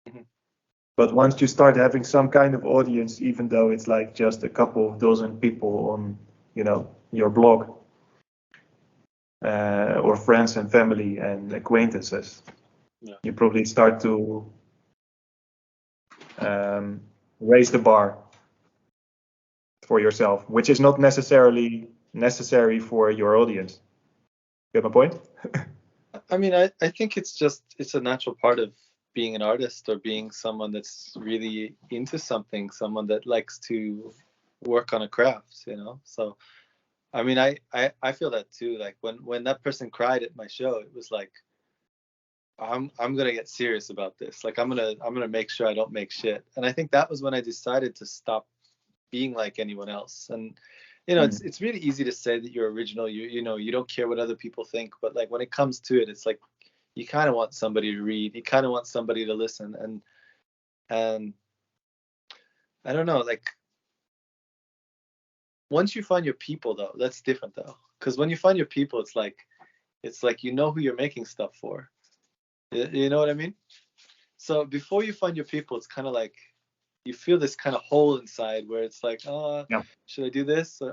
Mhm. But once you start having some kind of audience, even though it's like just a couple of dozen people on, your blog, or friends and family and acquaintances, Yeah. you probably start to um, raise the bar for yourself, which is not necessarily necessary for your audience. You get my point? I mean, I think it's a natural part of being an artist or being someone that's really into something, someone that likes to work on a craft, So, I mean, I feel that too. Like when that person cried at my show, it was like, I'm gonna get serious about this. Like I'm gonna make sure I don't make shit. And I think that was when I decided to stop being like anyone else. And Mm. it's really easy to say that you're original. You don't care what other people think. But like when it comes to it, it's like you kind of want somebody to read. You kind of want somebody to listen. And I don't know. Like once you find your people, though, that's different though. Because when you find your people, it's like you know who you're making stuff for. You know what I mean? So before you find your people, it's kind of like you feel this kind of hole inside where it's like, oh, Yeah. should I do this? Or,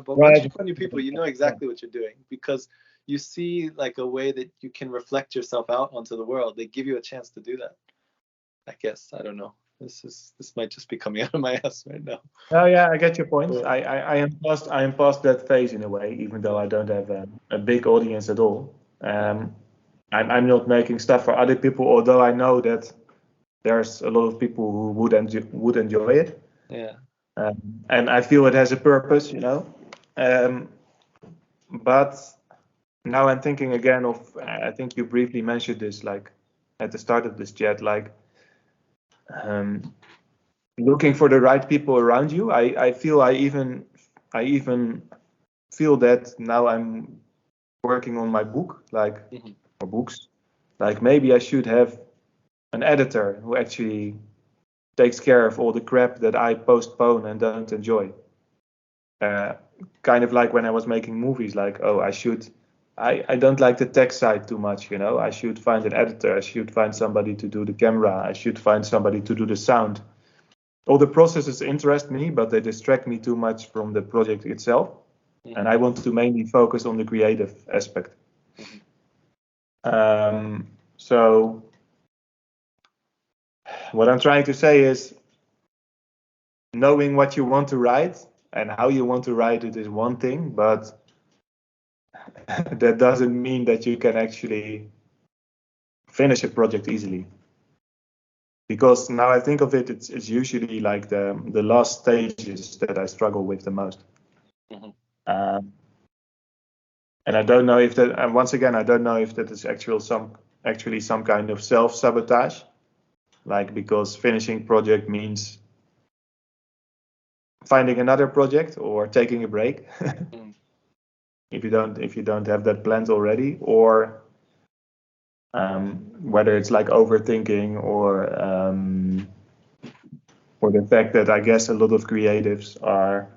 But once Right. you find your people, you know exactly what you're doing because you see like a way that you can reflect yourself out onto the world. They give you a chance to do that. I guess I don't know. This might just be coming out of my ass right now. Oh yeah, I get your point. Yeah, I am past that phase in a way, even though I yeah, don't have a big audience at all. yeah, I'm not making stuff for other people, although I know that there's a lot of people who would enjoy it, yeah. and I feel it has a purpose. Um, but now I'm thinking again of, I think you briefly mentioned this, like at the start of this chat, like um, looking for the right people around you. I even feel that now I'm working on my book, like, Hmm. or books. Like maybe I should have an editor who actually takes care of all the crap that I postpone and don't enjoy. Uh, Kind of like when I was making movies, like, oh, I don't like the tech side too much. I should find an editor. I should find somebody to do the camera. I should find somebody to do the sound. All the processes interest me, but they distract me too much from the project itself. And Hmm. I want to mainly focus on the creative aspect. Hmm. So what I'm trying to say is knowing what you want to write and how you want to write it is one thing, but that doesn't mean that you can actually finish a project easily. Because now I think of it, it's usually like the last stages that I struggle with the most. Hmm. Um, and I don't know if that, and once again, I don't know if that is actually some kind of self-sabotage, like because finishing project means finding another project or taking a break Hmm. if you don't have that planned already, or whether it's like overthinking or the fact that I guess a lot of creatives are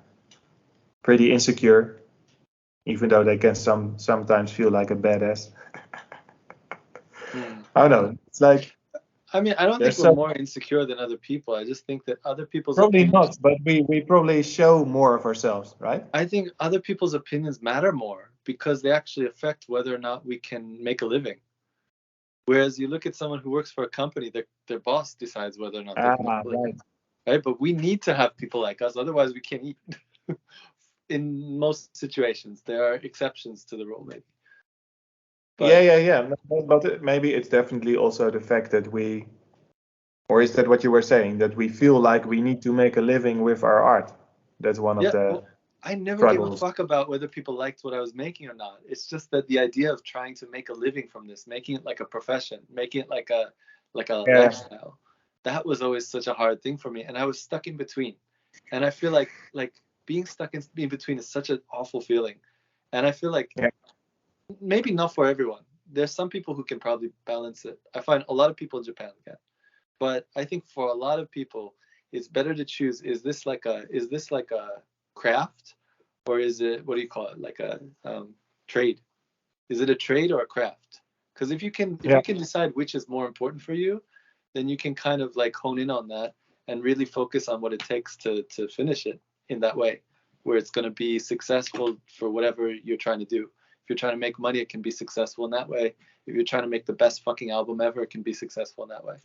pretty insecure, even though they can sometimes feel like a badass. Hmm. I don't know. It's like I mean, I don't think there's we're so more insecure than other people. I just think that other people's probably opinions. not, but we probably show more of ourselves, right? I think other people's opinions matter more because they actually affect whether or not we can make a living. Whereas you look at someone who works for a company, their boss decides whether or not they can make Ah, a living, right. right? But we need to have people like us, otherwise we can't eat. In most situations, there are exceptions to the rule, maybe. Yeah, But yeah, yeah. But maybe it's definitely also the fact that or is that what you were saying, that we feel like we need to make a living with our art? That's one of yeah, the well, I never gave a struggles. fuck about whether people liked what I was making or not. It's just that the idea of trying to make a living from this, making it like a profession, making it like a Yeah, lifestyle, that was always such a hard thing for me, and I was stuck in between. And I feel like being stuck in between is such an awful feeling. And I feel like yeah, maybe not for everyone. There's some people who can probably balance it. I find a lot of people in Japan can. But I think for a lot of people, it's better to choose: is this like a craft, or is it, what do you call it, like a trade? Is it a trade or a craft? Because if you can yeah. decide which is more important for you, then you can kind of like hone in on that and really focus on what it takes to finish it in that way, where it's going to be successful for whatever you're trying to do. If you're trying to make money, it can be successful in that way. If you're trying to make the best fucking album ever, it can be successful in that way.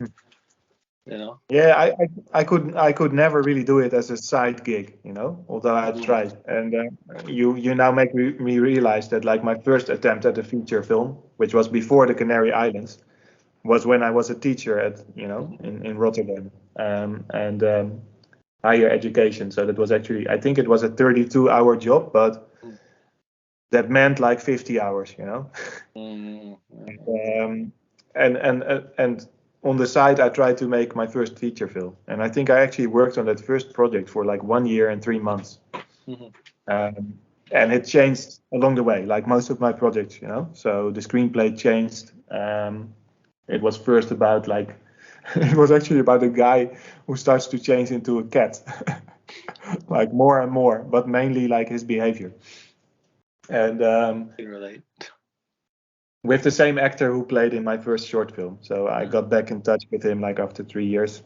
You know? Yeah, I could never really do it as a side gig, although I tried. And you now make me realize that like my first attempt at a feature film, which was before the Canary Islands, was when I was a teacher at in Rotterdam, and higher education. So that was actually, I think it was a 32-hour job, but that meant like 50 hours, and on the side, I tried to make my first feature film, and I think I actually worked on that first project for like 1 year and 3 months. And it changed along the way, like most of my projects, So the screenplay changed. It was first about like, it was actually about a guy who starts to change into a cat, like more and more, but mainly like his behavior. And can relate. With the same actor who played in my first short film. So I got back in touch with him like after 3 years.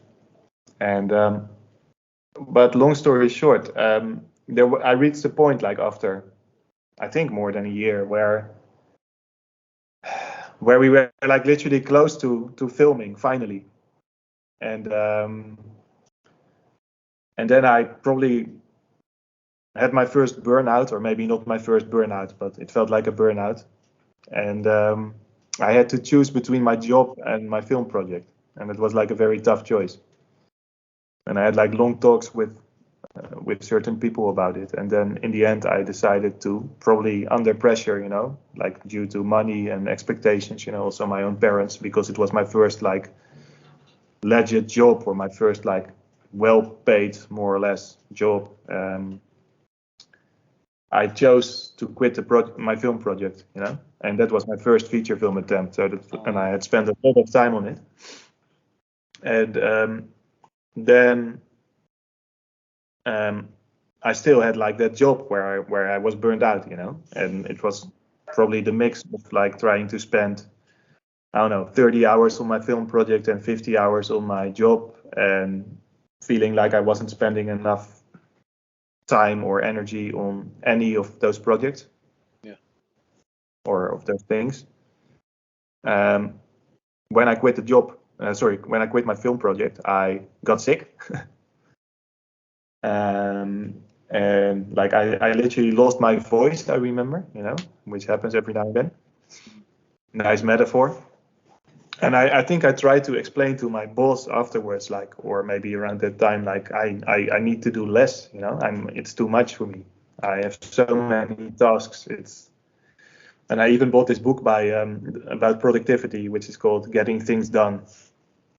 And but long story short, I reached the point like after, I think more than a year, where we were like literally close to filming finally. And then I probably had my first burnout, or maybe not my first burnout, but it felt like a burnout. And I had to choose between my job and my film project, and it was like a very tough choice. And I had like long talks with certain people about it, and then in the end I decided to, probably under pressure, like due to money and expectations, also my own parents, because it was my first like legit job, or my first like well-paid, more or less, job. I chose to quit my film project, and that was my first feature film attempt. So and I had spent a lot of time on it, and then I still had like that job where I was burned out, and it was probably the mix of like trying to spend, I don't know, 30 hours on my film project and 50 hours on my job, and feeling like I wasn't spending enough time or energy on any of those projects, or of those things. When I quit the job, when I quit my film project, I got sick. And like I literally lost my voice, I remember, which happens every now and then. Nice metaphor. And I think I tried to explain to my boss afterwards, like, or maybe around that time, like I need to do less, it's too much for me. I have so many tasks. And I even bought this book about productivity, which is called Getting Things Done.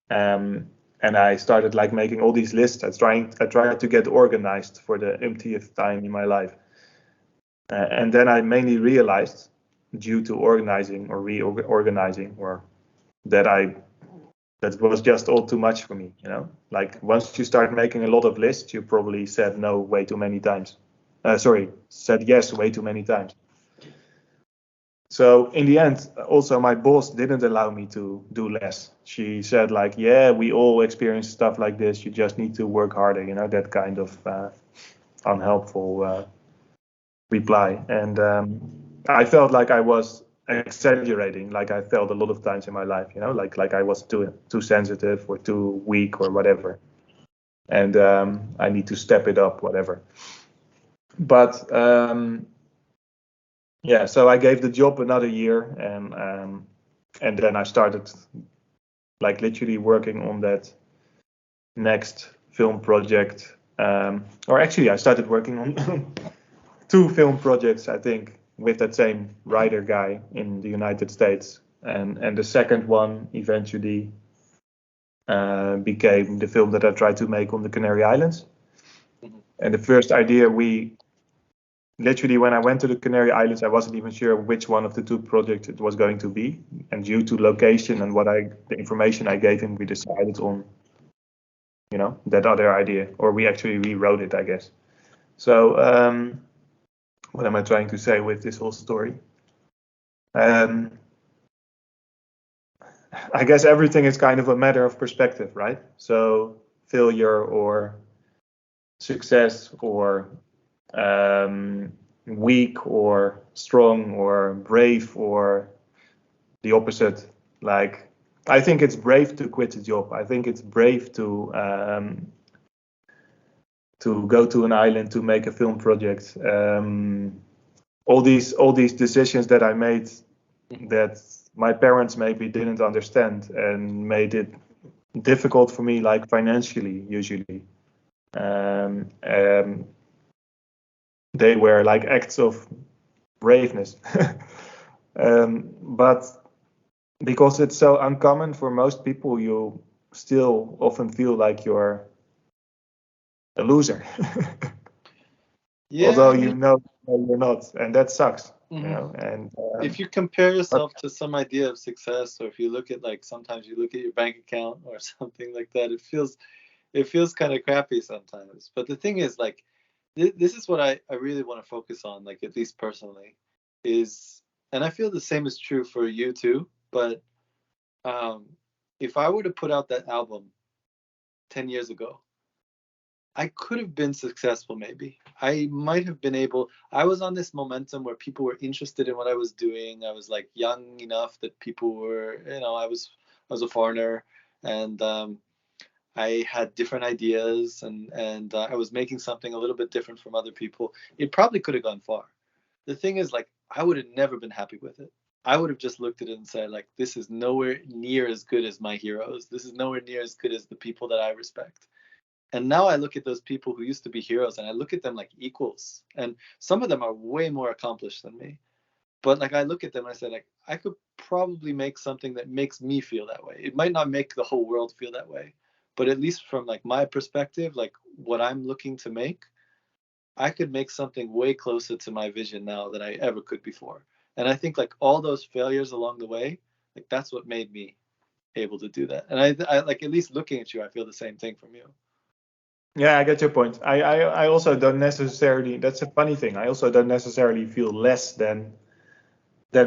And I started like making all these lists. I tried to get organized for the umpteenth time in my life. And then I mainly realized, due to organizing or reorganizing, or that was just all too much for me, Like once you start making a lot of lists, you probably said no way too many times. Said yes way too many times. So in the end, also my boss didn't allow me to do less. She said like, yeah, we all experience stuff like this. You just need to work harder, that kind of unhelpful reply. And I felt like I was exaggerating, like I felt a lot of times in my life, like I was too sensitive or too weak or whatever. And I need to step it up, whatever. But yeah, so I gave the job another year, and then I started like literally working on that next film project. Or actually, I started working on 2 film projects, I think, with that same writer guy in the United States. And the second one eventually became the film that I tried to make on the Canary Islands. And the first idea, literally, when I went to the Canary Islands, I wasn't even sure which one of the 2 projects it was going to be. And due to location and the information I gave him, we decided on, that other idea. Or we actually rewrote it, I guess. So what am I trying to say with this whole story? I guess everything is kind of a matter of perspective, right? So failure or success or weak or strong or brave or the opposite. Like, I think it's brave to quit a job. I think it's brave to go to an island to make a film project. All these decisions that I made that my parents maybe didn't understand and made it difficult for me, like financially, usually. They were like acts of braveness. But because it's so uncommon for most people, you still often feel like you're a loser. Yeah, Although I mean, you're not, and that sucks, mhm. And If you compare but yourself to some idea of success, or if you look at like sometimes you look at your bank account or something like that, it feels kind of crappy sometimes. But the thing is, like, this is what I really want to focus on, like, at least personally, is, and I feel the same is true for you too, but um, if I were to put out that album 10 years ago, I could have been successful maybe. I might have been able, I was on this momentum where people were interested in what I was doing. I was like young enough that people were, I was a foreigner, and I had different ideas, and I was making something a little bit different from other people. It probably could have gone far. The thing is, like, I would have never been happy with it. I would have just looked at it and said, like, this is nowhere near as good as my heroes. This is nowhere near as good as the people that I respect. And now I look at those people who used to be heroes and I look at them like equals. And some of them are way more accomplished than me. But like I look at them and I say, like, I could probably make something that makes me feel that way. It might not make the whole world feel that way, but at least from like my perspective, like what I'm looking to make, I could make something way closer to my vision now than I ever could before. And I think like all those failures along the way, like that's what made me able to do that. And I like, at least looking at you, I feel the same thing from you. yeah, I get your point. I also don't necessarily. That's a funny thing. I also don't necessarily feel less than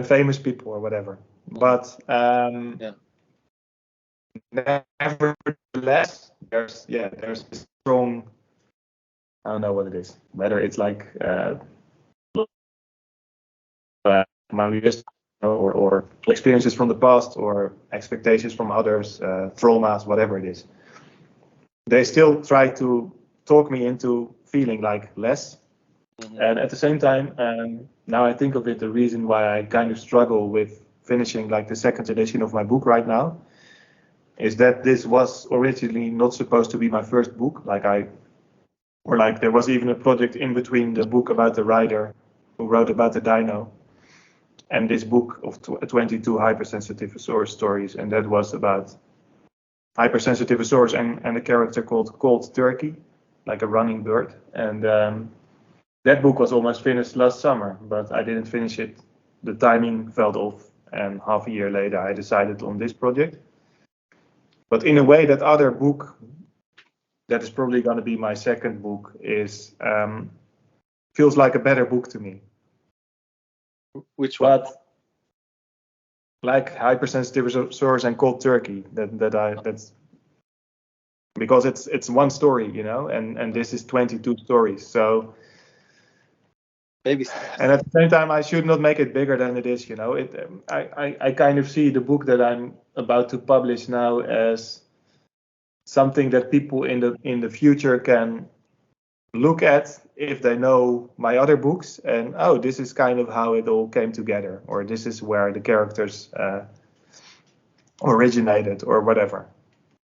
famous people or whatever. Mhm. But Yeah. nevertheless, there's this strong. I don't know what it is. Whether it's like my years or experiences from the past or expectations from others, traumas, whatever it is. They still try to talk me into feeling like less. Hmm. And at the same time, now I think of it, the reason why I kind of struggle with finishing like the second edition of my book right now is that this was originally not supposed to be my first book. Like there was even a project in between the book about the writer who wrote about the dino and this book of 22 Hypersensitivosaurus stories, and that was about Hypersensitivosaurus and a character called Cold Turkey, like a running bird. And that book was almost finished last summer, but I didn't finish it. The timing fell off, and half a year later, I decided on this project. But in a way, that other book, that is probably going to be my second book, is feels like a better book to me. Which one? But like Hypersensitivosaurus and Cold Turkey, that's because it's one story, and this is 22 stories. So, Baby steps. and at the same time, I should not make it bigger than it is. I kind of see the book that I'm about to publish now as something that people in the future can look at if they know my other books, and oh, this is kind of how it all came together, or this is where the characters originated, or whatever.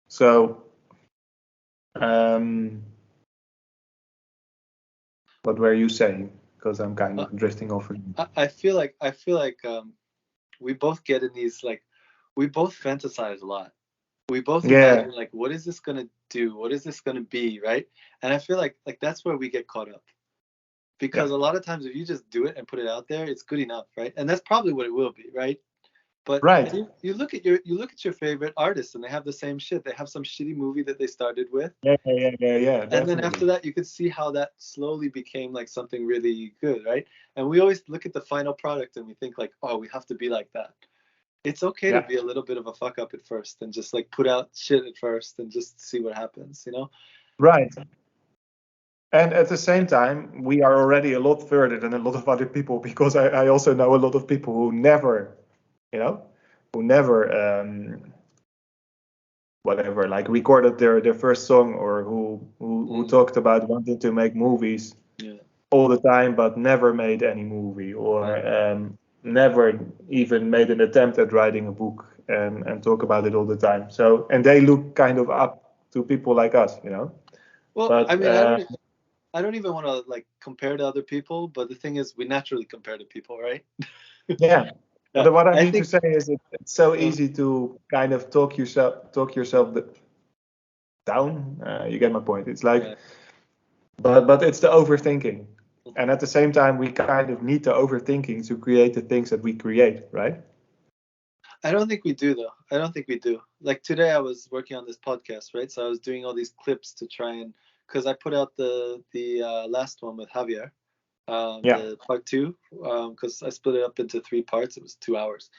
So, um, what were you saying? Because I'm kind Uh, of drifting off. I feel like we both get in these, like, we both fantasize a lot. We both Yeah, imagine, like, what is this gonna do? What is this gonna be, right? And I feel like that's where we get caught up, yeah, because a lot of times if you just do it and put it out there, it's good enough, right? And that's probably what it will be, right? But right. you look at your favorite artists and they have the same shit. They have some shitty movie that they started with, Yeah, and then after definitely. that you could see how that slowly became like something really good, right? And we always look at the final product and we think like, oh, we have to be like that. it's okay to Yeah. be a little bit of a fuck up at first and just like put out shit at first and just see what happens, you know? Right. And at the same time, we are already a lot further than a lot of other people, because I also know a lot of people who never, you know, who never, whatever, like recorded their first song, or who talked about wanting to make movies Yeah. all the time, but never made any movie, or never even made an attempt at writing a book, and talk about it all the time. So, and they look kind of up to people like us, you know. Well, I But mean, I don't even want to like compare to other people, but the thing is, we naturally compare to people, right? yeah, Yeah, but what I I mean to think. say is, it's so Uh, easy to kind of talk yourself down. You get my point. It's like, yeah. but it's the overthinking, and at the same time, we kind of need the overthinking to create the things that we create, right? I don't think we do though. I don't think we do. Like today, I was working on this podcast, right? So I was doing all these clips to try and because I put out the last one with Javier, Yeah. the part two, because I split it up into three parts. It was 2 hours.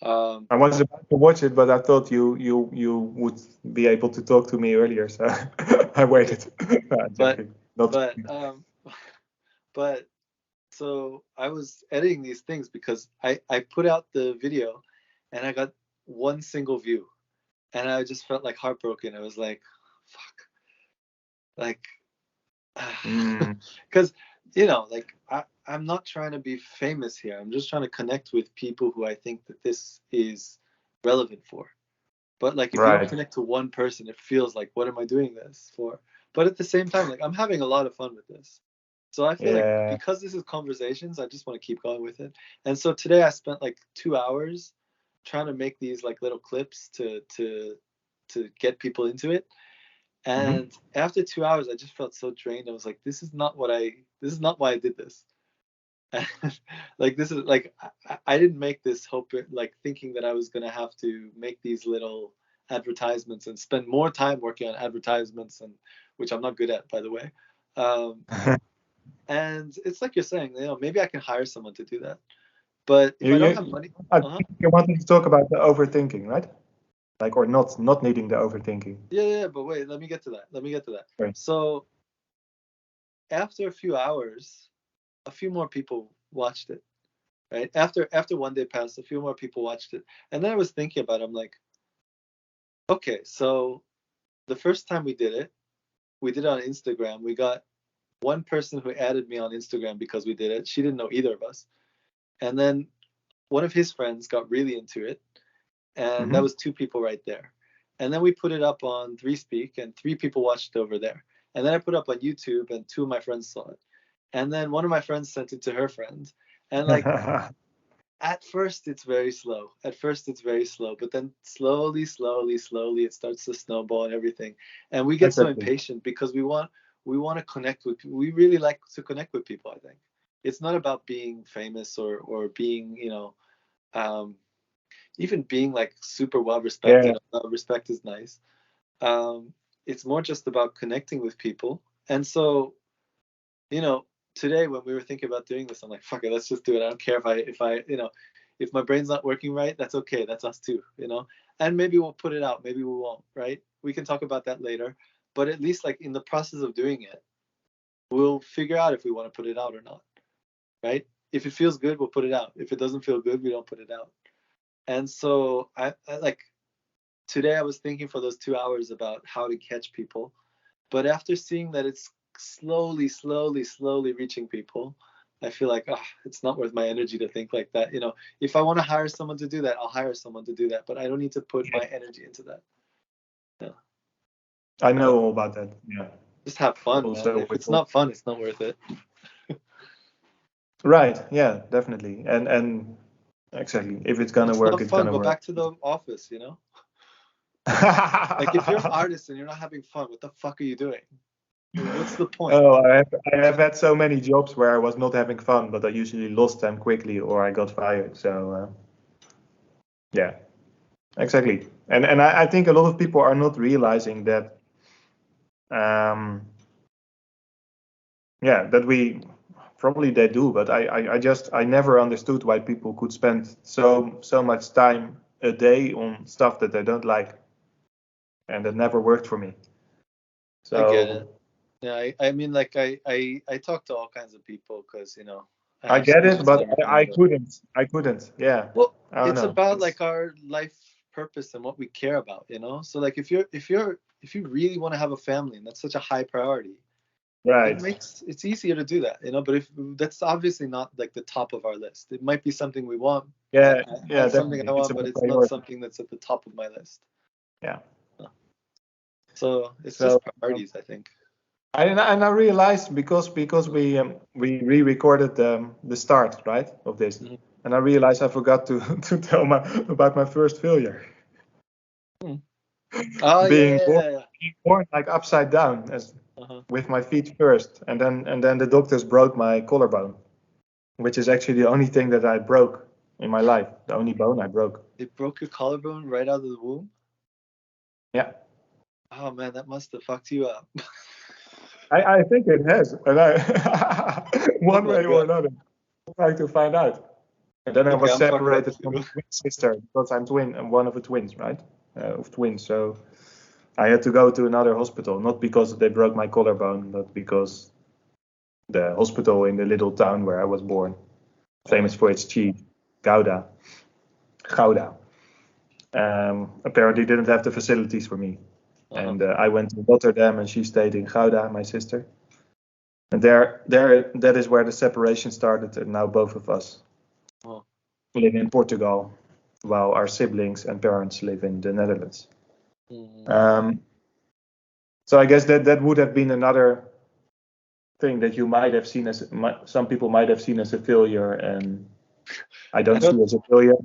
Um, I was about to watch it, but I thought you would be able to talk to me earlier, so I yeah, waited. but Joking. Not but joking. but so I was editing these things because I put out the video, and I got one single view, and I just felt like heartbroken. I was like, fuck, like, Mm, because you know, like I'm not trying to be famous here. I'm just trying to connect with people who I think that this is relevant for. But like if you don't right. connect to one person, it feels like what am I doing this for? But at the same time, like I'm having a lot of fun with this. So I feel like Yeah. because this is conversations, I just want to keep going with it. And so today I spent like 2 hours trying to make these like little clips to get people into it. Hmm. And after 2 hours, I just felt so drained. I was like, this is not why I did this. Like this is like I didn't make this hope like thinking that I was gonna have to make these little advertisements and spend more time working on advertisements, and which I'm not good at, by the way. Um, and it's like you're saying, you know, maybe I can hire someone to do that. But if You, I don't have you, money, I uh-huh. think you wanted to talk about the overthinking, right? Like, or not needing the overthinking. Yeah, but wait, let me get to that. Right. So after a few hours, a few more people watched it, right? After one day passed, a few more people watched it. And then I was thinking about it, I'm like, okay, so the first time we did it on Instagram. We got one person who added me on Instagram because we did it. She didn't know either of us. And then one of his friends got really into it, and that Hmm. was two people right there. And then we put it up on Three Speak, and three people watched it over there. And then I put it up on YouTube, and two of my friends saw it. And then one of my friends sent it to her friend. And like at first it's very slow. At first it's very slow, but then slowly it starts to snowball and everything. And we get so Exactly. impatient because we want to connect with we really like to connect with people, I think. It's not about being famous or being, you know, um even being like super well Yeah. respected. Respect is nice. It's more just about connecting with people. And so, you know, today when we were thinking about doing this, I'm like, fuck it, let's just do it. I don't care you know, if my brain's not working right, that's okay. That's us too, you know. And maybe we'll put it out, maybe we won't, right? We can talk about that later. But at least like in the process of doing it, we'll figure out if we want to put it out or not, right? If it feels good, we'll put it out. If it doesn't feel good, we don't put it out. And so I like today I was thinking for those 2 hours about how to catch people. But after seeing that it's slowly reaching people, I feel like, oh, it's not worth my energy to think like that. You know, if I want to hire someone to do that, I'll hire someone to do that. But I don't need to put my energy into that. Yeah. I know So all about that. Yeah. just have fun, man. Also If with it's all. not fun, it's not worth it. Right. Yeah. Definitely. And exactly. If it's If gonna it's work, not it's fun, gonna go work. back to the office, you know? Like if you're an artist and you're not having fun, what the fuck are you doing? Like, what's the point? Oh, I have had so many jobs where I was not having fun, but I usually lost them quickly or I got fired. So yeah, exactly. And I think a lot of people are not realizing that. Um, yeah, that we probably they do, but I just I never understood why people could spend so much time a day on stuff that I don't like, and that never worked for me. So I get it. Yeah, I mean, like I talk to all kinds of people because I I have get it, students and but everything. I But couldn't. I couldn't. Yeah. well, I don't it's know. about It's like our life purpose and what we care about. So like if you really want to have a family and that's such a high priority, right. it's easier to do that. But if that's obviously not like the top of our list, it might be something we want. Yeah. Yeah. That's something I Definitely. It's want, but about it's not priority. something that's at the top of my list. Yeah. So it's So just priorities, I think. I realized because we re-recorded the start, right, of this, Mhm. and I realized I forgot to to tell about my first failure. Oh being yeah, born, yeah, yeah. being born like upside down, as Uh-huh. with my feet first, and then the doctors broke my collarbone, which is actually the only thing that I broke in my life, the only bone I broke. They broke your collarbone right out of the womb. Yeah, Oh man, that must have fucked you up. I think it has, and I Oh one my way or god. another, I'm trying to find out. And then I Okay, was I'm fucked up separated from too. my twin sister because I'm twin and one of the twins, right? Of twins. So I had to go to another hospital, not because they broke my collarbone, but because the hospital in the little town where I was born, famous for its cheese, Gouda, apparently didn't have the facilities for me. Uh-huh. And I went to Rotterdam and she stayed in Gouda, my sister. And that is where the separation started. And now both of us Oh. live in Portugal, while our siblings and parents live in the Netherlands. Mm. Um, so I guess that would have been another thing that you might have seen as some people might have seen as a failure, and I I don't see don't. as a failure.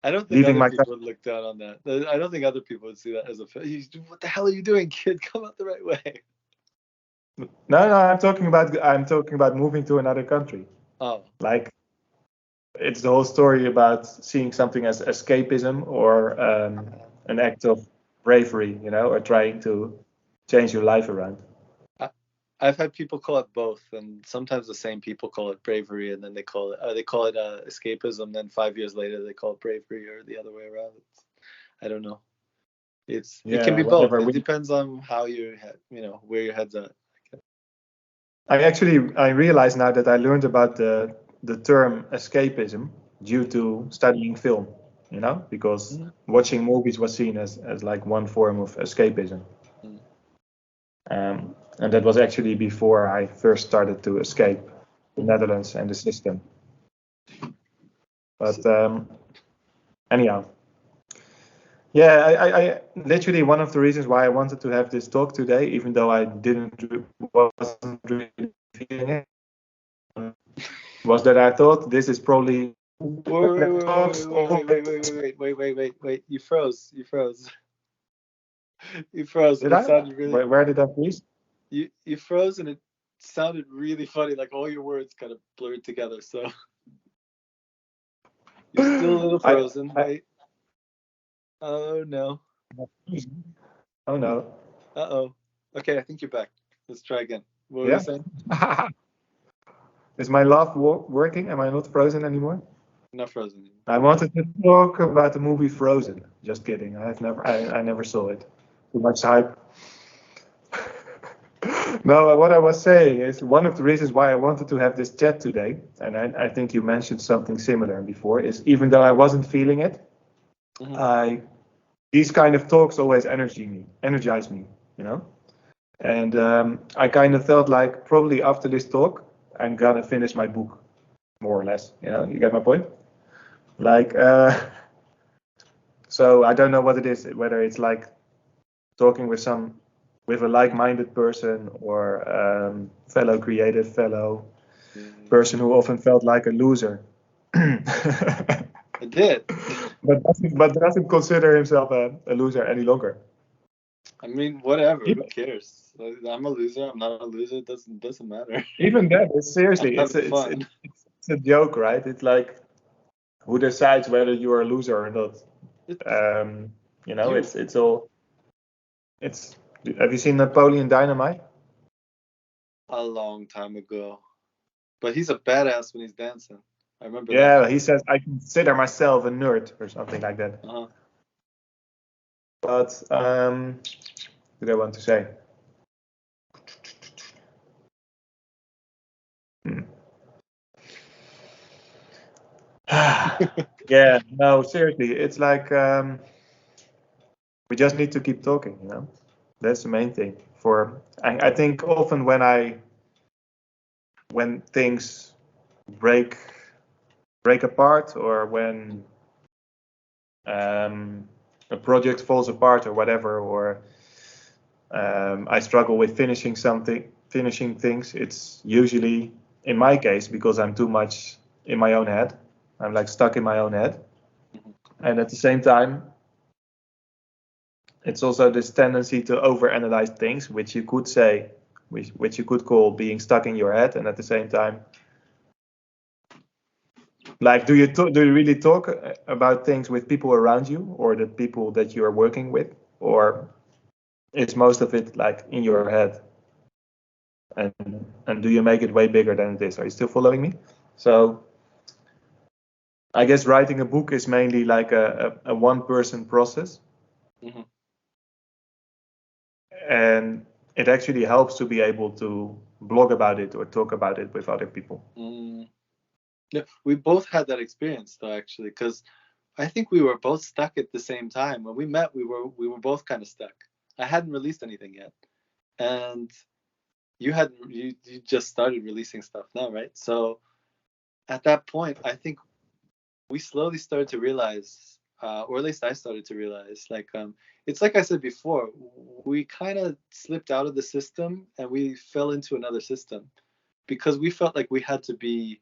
I don't think Leaving other my people country. would look down on that. I don't think other people would see that as a. What the hell are you doing, kid? Come out the right way. No, I'm talking about moving to another country. Oh. Like it's the whole story about seeing something as escapism or an act of bravery, or trying to change your life around. I, I've had people call it both, and sometimes the same people call it bravery, and then they call it escapism. Then 5 years later, they call it bravery, or the other way around. I don't know. It can Yeah, be both. whatever. It depends on how your head, where your head's at. I realize now that I learned about the term escapism due to studying film, because Mhm. watching movies was seen as like one form of escapism. Mm. And that was actually before I first started to escape the Mhm. Netherlands and the system. So- But anyhow, yeah, I literally one of the reasons why I wanted to have this talk today, even though I wasn't really feeling it, was that I thought this is probably talks all wait. You froze. You froze. You froze, and Did it I? sounded really. Where did I freeze? You froze, and it sounded really funny. Like all your words kind of blurred together. So you're still a little I, frozen. I Wait. Oh no. oh no. Uh-oh. Okay, I think you're back. Let's try again. What were you Yeah. saying? Is my laugh working? Am I not frozen anymore? Not frozen anymore. I wanted to talk about the movie Frozen. Just kidding. I never saw it. Too much hype. No, what I was saying is one of the reasons why I wanted to have this chat today, and I think you mentioned something similar before, is even though I wasn't feeling it, Hmm. I these kind of talks always energize me, And I kind of felt like probably after this talk, I'm gonna finish my book, more or less. You get my point? Like, so I don't know what it is, whether it's like talking with a like-minded person or fellow creative, fellow person who often felt like a loser, but I did. doesn't consider himself a loser any longer. I mean, whatever. Who Even, cares? I'm a loser. I'm not a loser. It doesn't matter. even that is I'm seriously, having fun. it's a joke, right? It's like who decides whether you are a loser or not? It's you. It's all it's. Have you seen Napoleon Dynamite? A long time ago. But he's a badass when he's dancing. I remember Yeah, that. he says I consider myself a nerd or something like that. Uh-huh. But what did I want to say? Hmm. Yeah, no, seriously, it's like we just need to keep talking, you know. That's the main thing. I think often when things break apart, or when a project falls apart or whatever, or I struggle with finishing things, it's usually, in my case, because I'm too much in my own head. I'm like stuck in my own head. Mhm. And at the same time, it's also this tendency to overanalyze things, which you could say, which you could call being stuck in your head. And at the same time, like, do you really talk about things with people around you, or the people that you are working with, or is most of it like in your head? And do you make it way bigger than it is? Are you still following me? So I guess writing a book is mainly like a one-person process, Mhm. and it actually helps to be able to blog about it or talk about it with other people. Mm. Yeah, we both had that experience though, actually, because I think we were both stuck at the same time. When we met, we were both kind of stuck. I hadn't released anything yet, and you just started releasing stuff now, right? So at that point, I think we slowly started to realize, or at least I started to realize, like it's like I said before, we kind of slipped out of the system and we fell into another system because we felt like we had to be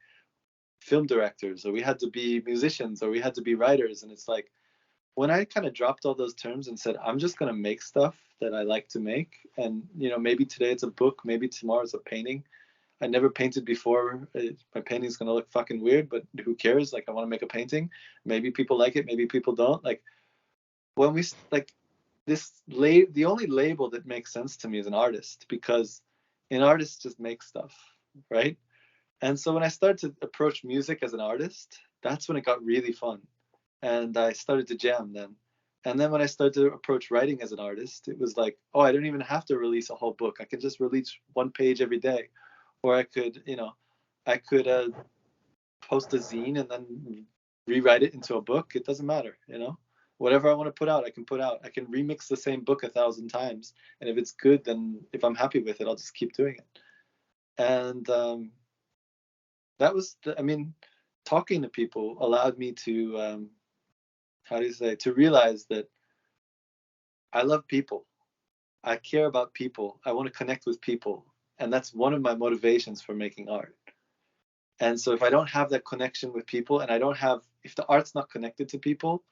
film directors or we had to be musicians or we had to be writers, and it's like when I kind of dropped all those terms and said I'm just going to make stuff that I like to make, and maybe today it's a book, maybe tomorrow it's a painting. I never painted before. My painting's gonna look fucking weird, but who cares? Like, I want to make a painting. Maybe people like it, maybe people don't. Like, when we like the only label that makes sense to me is an artist, because an artist just makes stuff, right? And so when I started to approach music as an artist, that's when it got really fun, and I started to jam then. And then when I started to approach writing as an artist, it was like, oh, I don't even have to release a whole book. I can just release one page every day, or I could post a zine and then rewrite it into a book. It doesn't matter. Whatever I want to put out, I can put out. I can remix the same book 1,000 times, and if it's good, then if I'm happy with it, I'll just keep doing it. And that was, I mean, talking to people allowed me to, how do you say, to realize that I love people. I care about people. I want to connect with people, and that's one of my motivations for making art. And so if I don't have that connection with people, and if the art's not connected to people,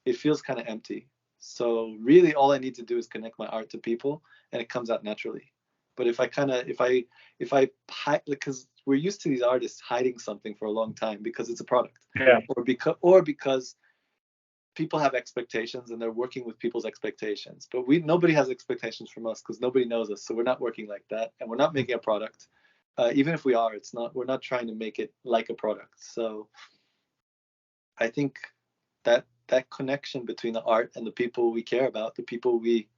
it feels kind of empty. So really all I need to do is connect my art to people, and it comes out naturally. But if I hide, because we're used to these artists hiding something for a long time because it's a product, Yeah. or because people have expectations and they're working with people's expectations. But nobody has expectations from us because nobody knows us. So we're not working like that, and we're not making a product. Even if we are, it's not. We're not trying to make it like a product. So I think that connection between the art and the people we care about, the people we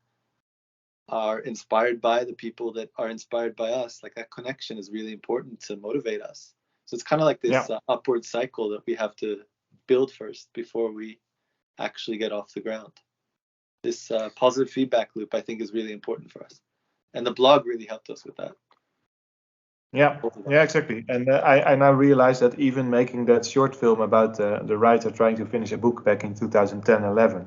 are inspired by, the people that are inspired by us, like that connection is really important to motivate us. So it's kind of like Yeah. this upward cycle that we have to build first before we actually get off the ground. This positive feedback loop, I think, is really important for us, and the blog really helped us with that. Yeah, Both of yeah, us. exactly. And I now realize that even making that short film about the writer trying to finish a book back in 2010-11,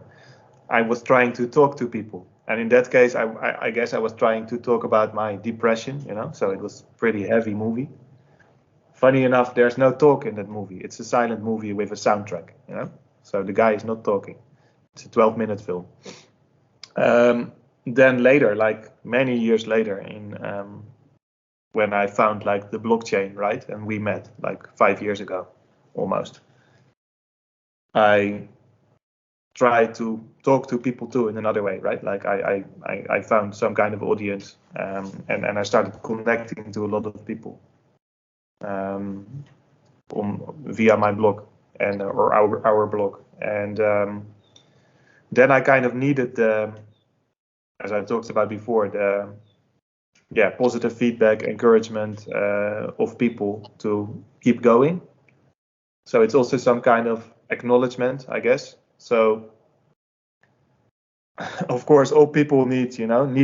I was trying to talk to people. And in that case, I guess I was trying to talk about my depression, so it was a pretty heavy movie. Funny enough, there's no talk in that movie. It's a silent movie with a soundtrack. So the guy is not talking. It's a 12-minute film. Then later, like many years later, in when I found like the blockchain, right? And we met like 5 years ago, almost. I tried to talk to people too in another way, right? Like I found some kind of audience, and I started connecting to a lot of people. Um, via my blog and or our blog. And then I kind of needed as I talked about before, the positive feedback, encouragement of people to keep going. So it's also some kind of acknowledgement, I guess. So of course, all people need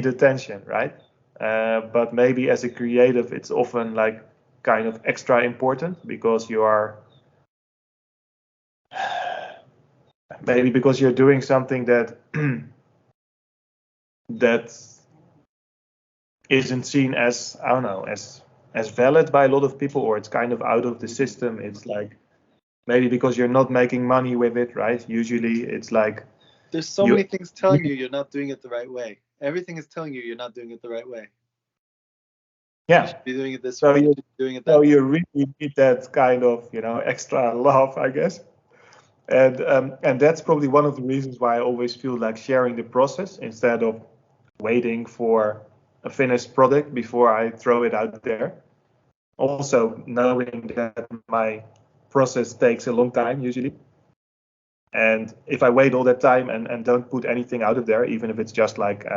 attention, right? But maybe as a creative, it's often like kind of extra important because you're doing something that that isn't seen as, I don't know, as valid by a lot of people, or it's kind of out of the system. It's like maybe because you're not making money with it, right? Usually it's like there's so many things telling you you're not doing it the right way. Everything is telling you you're not doing it the right way. Yeah. You should be doing it this way. You should be doing it that so way. you really need that kind of extra love, I guess. And that's probably one of the reasons why I always feel like sharing the process instead of waiting for a finished product before I throw it out there. Also knowing that my process takes a long time usually. And if I wait all that time and don't put anything out of there, even if it's just like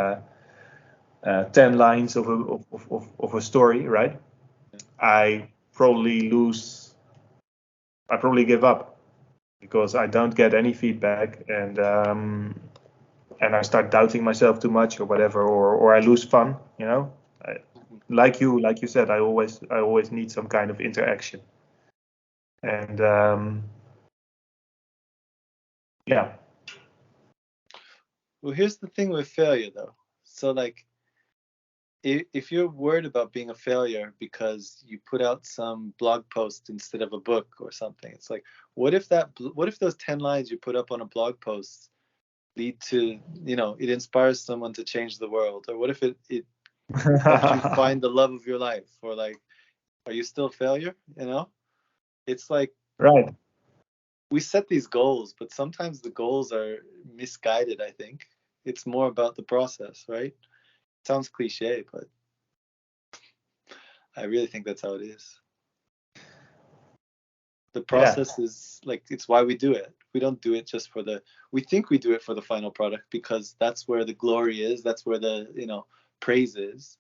10 lines of a story, right? I probably give up because I don't get any feedback, and I start doubting myself too much or whatever, or I lose fun, like you said, I always need some kind of interaction. And Well, here's the thing with failure, though. So, like, if you're worried about being a failure because you put out some blog post instead of a book or something, it's like, what if those 10 lines you put up on a blog post lead to, it inspires someone to change the world? Or what if it helps you find the love of your life? Or like, are you still a failure? It's like, right. we set these goals, but sometimes the goals are misguided, I think. It's more about the process, right? Sounds cliche, but I really think that's how it is. The process is like, it's why we do it. We don't do it just we think we do it for the final product because that's where the glory is, that's where the praise is.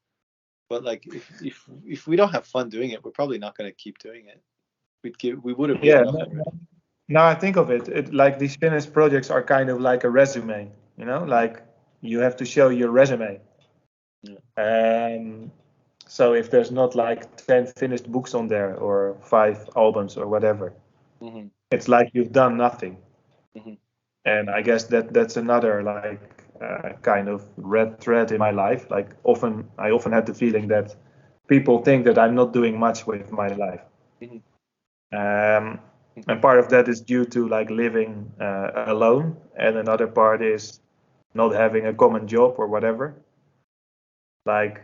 But like, if we don't have fun doing it, we're probably not going to keep doing it. We would have given up already. Now I think of it, like these finished projects are kind of like a resume, like you have to show your resume. So if there's not like 10 finished books on there or 5 albums or whatever, it's like you've done nothing. And I guess that's another like kind of red thread in my life. Like I often had the feeling that people think that I'm not doing much with my life. And part of that is due to like living alone, and another part is not having a common job or whatever. Like,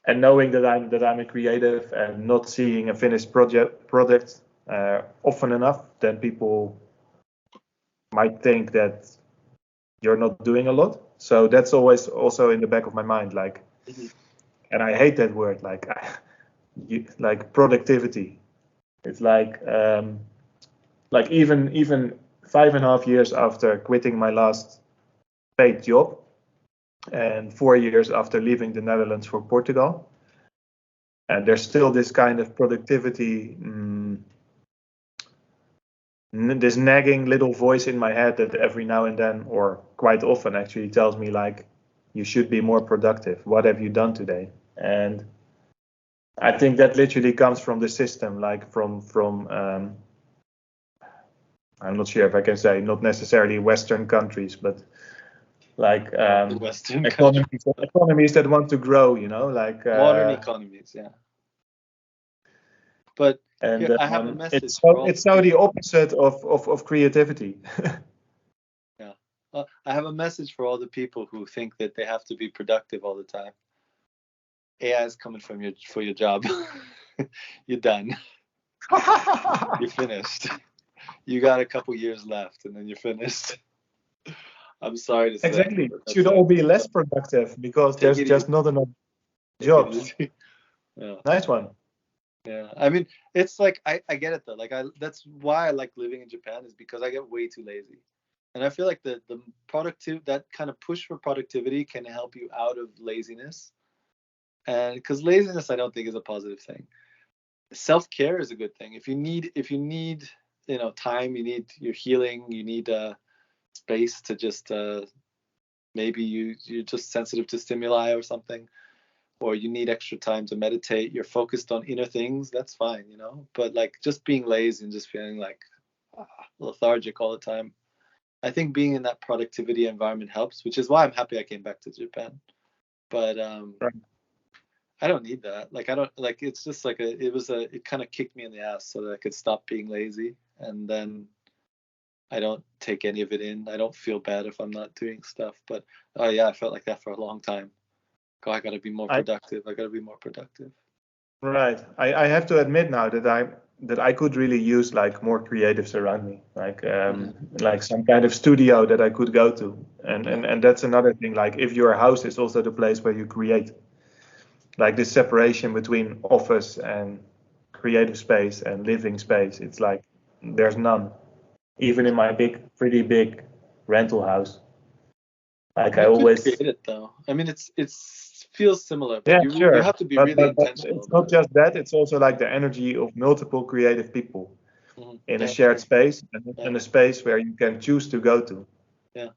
and knowing that I'm a creative and not seeing a finished product often enough, then people might think that you're not doing a lot. So that's always also in the back of my mind, like, and I hate that word, like productivity. It's like even 5.5 years after quitting my last paid job, and 4 years after leaving the Netherlands for Portugal, and there's still this kind of productivity, this nagging little voice in my head that every now and then, or quite often actually, tells me like, you should be more productive. What have you done today? And I think that literally comes from the system, like from I'm not sure if I can say not necessarily Western countries, but like Western economies that want to grow, like modern economies, yeah. But and here, I have a message. It's so the opposite of creativity. Yeah, I have a message for all the people who think that they have to be productive all the time. AI is coming for your job. You're done. You're finished. You got a couple years left, and then you're finished. I'm sorry to say. Exactly. Should all be less productive because there's just not enough jobs. Yeah. Nice one. Yeah, I mean, it's like I get it though. Like that's why I like living in Japan is because I get way too lazy, and I feel like the productive that kind of push for productivity can help you out of laziness, and because laziness I don't think is a positive thing. Self care is a good thing. If you need time, you need your healing, you need space to just maybe you're just sensitive to stimuli or something, or you need extra time to meditate, you're focused on inner things, that's fine. But like just being lazy and just feeling like lethargic all the time, I think being in that productivity environment helps, which is why I'm happy I came back to Japan. But Right. I don't need that. Like I don't like it's just like it kind of kicked me in the ass so that I could stop being lazy, and then I don't take any of it in. I don't feel bad if I'm not doing stuff. But oh yeah, I felt like that for a long time. God, I gotta be more I productive. I gotta be more productive. Right. I have to admit now that I could really use like more creatives around me, Mhm. like some kind of studio that I could go to. And, Yeah. and and that's another thing. Like if your house is also the place where you create, like this separation between office and creative space and living space, it's like there's none. Even in my pretty big rental house, like I You could always. create it though. I mean, it's feels similar, but Yeah, you sure. have to be But, really but but intentional it's not about it. just that. It's also like the energy of multiple creative people in a Yeah, shared true. space Yeah, and a space where you can choose to go to. yeah,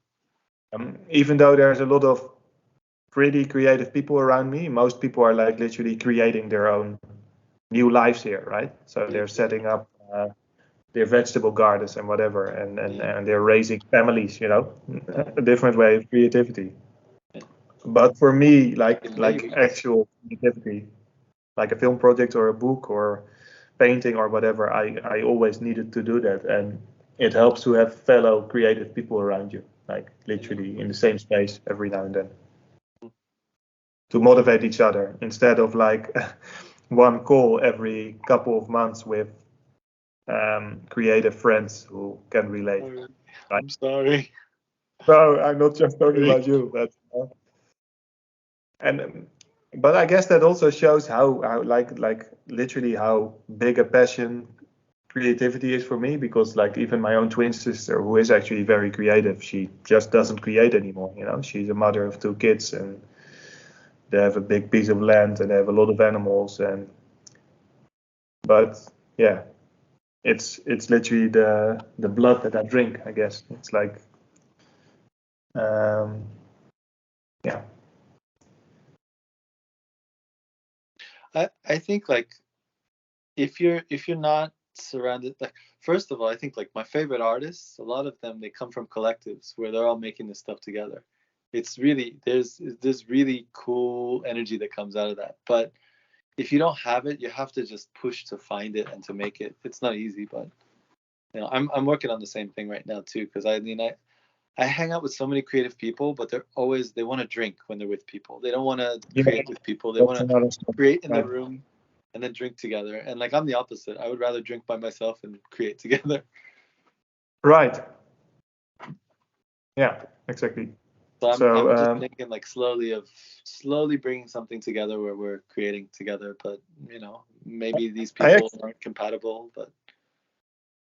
Even though there's a lot of pretty creative people around me, most people are like literally creating their own new lives here, right? So yeah, they're setting up their vegetable gardens and whatever, yeah, and they're raising families, yeah, a different way of creativity. yeah. But for me, Making like babies. actual creativity, like a film project or a book or painting or whatever, I always needed to do that. And it helps to have fellow creative people around you, like Yeah. literally in the same space every now and then to motivate each other instead of like one call every couple of months with creative friends who can relate. Sorry. Right? I'm sorry. No, I'm not just talking Sorry. about you, but and but I guess that also shows how like literally how big a passion creativity is for me because like even my own twin sister who is actually very creative, she just doesn't create anymore. She's a mother of two kids and they have a big piece of land and they have a lot of animals and but yeah, it's literally the blood that I drink, I guess. It's like um yeah. I think like if you're not surrounded, like first of all, I think like my favorite artists, a lot of them they come from collectives where they're all making this stuff together. It's really there's really cool energy that comes out of that. But if you don't have it, you have to just push to find it and to make it. It's not easy, but I'm working on the same thing right now too because I mean I hang out with so many creative people, but they want to drink when they're with people. They don't want to Yeah, create with people. They that's want to another stuff. create in their Right. room and then drink together. And like I'm the opposite. I would rather drink by myself and create together. Right. Yeah, exactly. So I'm So just thinking like slowly bringing something together where we're creating together. But maybe these I people actually, aren't compatible, but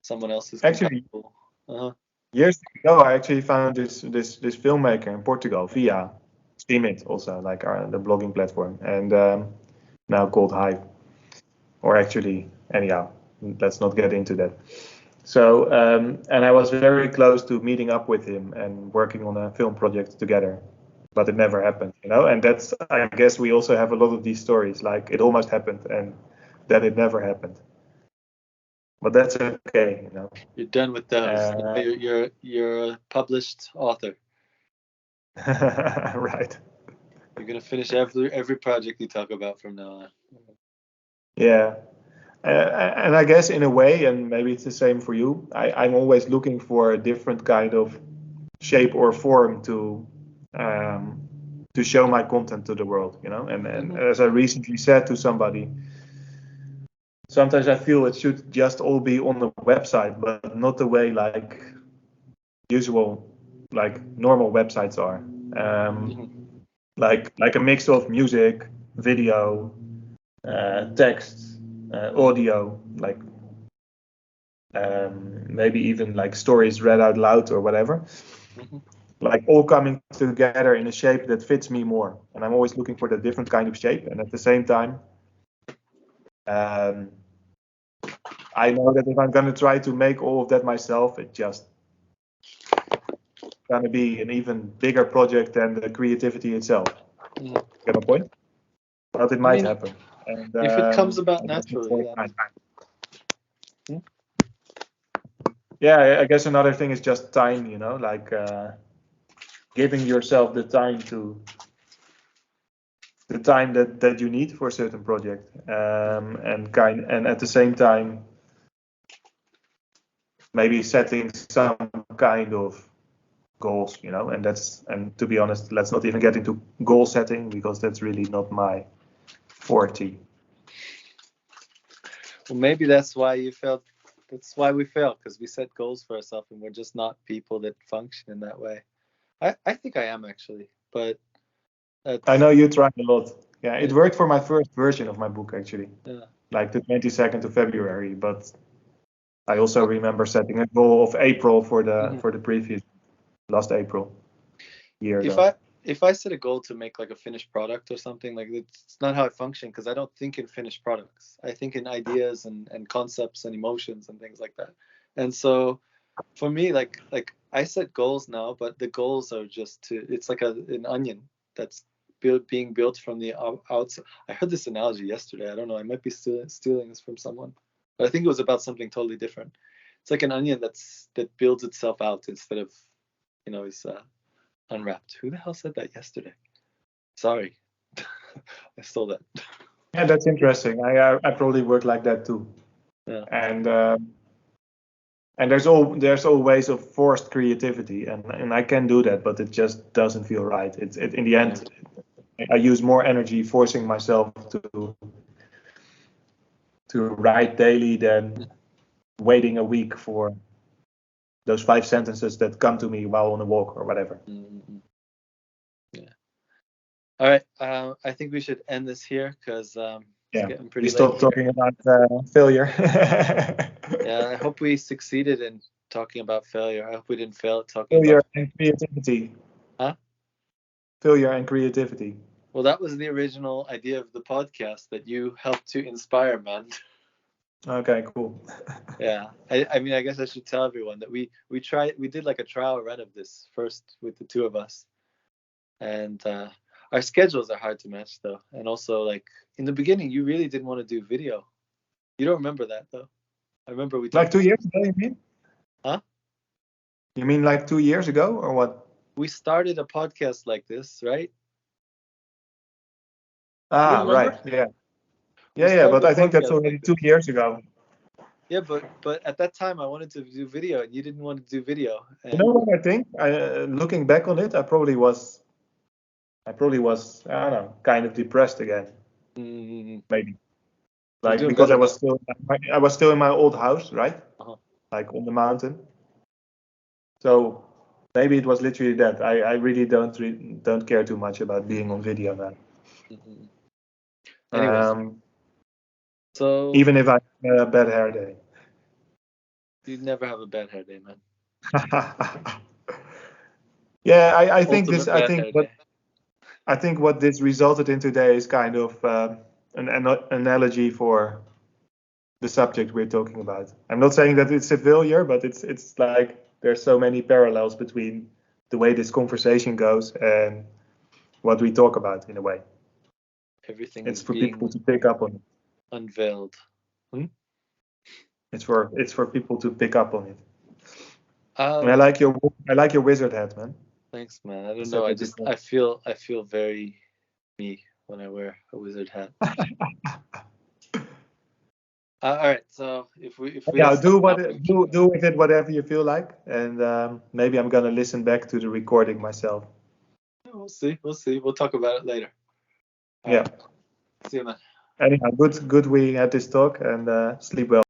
someone else is actually compatible. Uh-huh. years ago I actually found this filmmaker in Portugal via Steemit also like the blogging platform and now called Hype or actually anyhow let's not get into that. So and I was very close to meeting up with him and working on a film project together, but it never happened. And that's I guess we also have a lot of these stories like it almost happened and then it never happened. But that's okay. You're done with those. Now Uh, you're a published author. right. You're gonna finish every project you talk about from now on. Yeah. And I guess in a way, and maybe it's the same for you, I'm always looking for a different kind of shape or form um, to show my content to the world. And Hmm. as I recently said to somebody, sometimes I feel it should just all be on the website, but not the way like usual, like normal websites are. Hmm. Like a mix of music, video, text. audio, like maybe even like stories read out loud or whatever, like all coming together in a shape that fits me more. And I'm always looking for the different kind of shape. And at the same time, I know that if I'm going to try to make all of that myself, it's just going to be an even bigger project than the creativity itself. Get my point? But it might happen. And, if it comes about naturally, then. Yeah, I guess another thing is just time, you know, like giving yourself the time that you need for a certain project, and at the same time maybe setting some kind of goals, you know, and to be honest, let's not even get into goal setting because that's really not my forte. Well, maybe that's why you felt. That's why we fail, because we set goals for ourselves and we're just not people that function in that way. I think I am actually, but I know you tried a lot. Yeah, it worked for my first version of my book actually. Yeah. Like the 22nd of February, but I also remember setting a goal of April for the previous last April year ago. If I set a goal to make like a finished product or something, like it's not how I function, because I don't think in finished products. I think in ideas and concepts and emotions and things like that. And so for me, like I set goals now, but the goals are just it's like an onion that's being built from the outside. I heard this analogy yesterday. I don't know. I might be stealing this from someone, but I think it was about something totally different. It's like an onion that builds itself out instead of, is unwrapped. Who the hell said that yesterday? Sorry. I stole that. Yeah, that's interesting. I probably work like that too. Yeah. And there's always a forced creativity, and I can do that, but it just doesn't feel right. It in the end, I use more energy forcing myself to write daily than waiting a week for those 5 sentences that come to me while on a walk or whatever. Yeah. All right. I think we should end this here because it's getting pretty late. Stop talking about failure. Yeah, I hope we succeeded in talking about failure. I hope we didn't fail at talking failure about and creativity. Huh? Failure and creativity. Well, that was the original idea of the podcast that you helped to inspire, man. Okay, cool. Yeah, I mean, I guess I should tell everyone that we did like a trial run of this first with the two of us, and our schedules are hard to match though, and also like in the beginning you really didn't want to do video. You don't remember that though. I remember we talked like 2 years ago, you mean? Huh? You mean like 2 years ago or what? We started a podcast like this, right? Right, yeah. Yeah, but I think that's already 2 years ago. Yeah, but at that time I wanted to do video and you didn't want to do video. And you know what I think? Looking back on it, I probably was, I don't know, kind of depressed again. Maybe. Like because I was still in my old house, right? Like on the mountain. So maybe it was literally that. I really don't care too much about being on video now. Anyways, so even if I have a bad hair day. You'd never have a bad hair day, man. Yeah, I think this. I think what this resulted in today is kind of an analogy for the subject we're talking about. I'm not saying that it's a failure, but it's like there's so many parallels between the way this conversation goes and what we talk about in a way. Everything it's for people to pick up on it. Unveiled. It's for people to pick up on it. I like your wizard hat, man. Thanks, man. I don't know. I feel very me when I wear a wizard hat. All right. So if we do with it whatever you feel like, and maybe I'm gonna listen back to the recording myself. We'll see. We'll talk about it later. All right. See you, man. Anyhow, good we had this talk, and sleep well.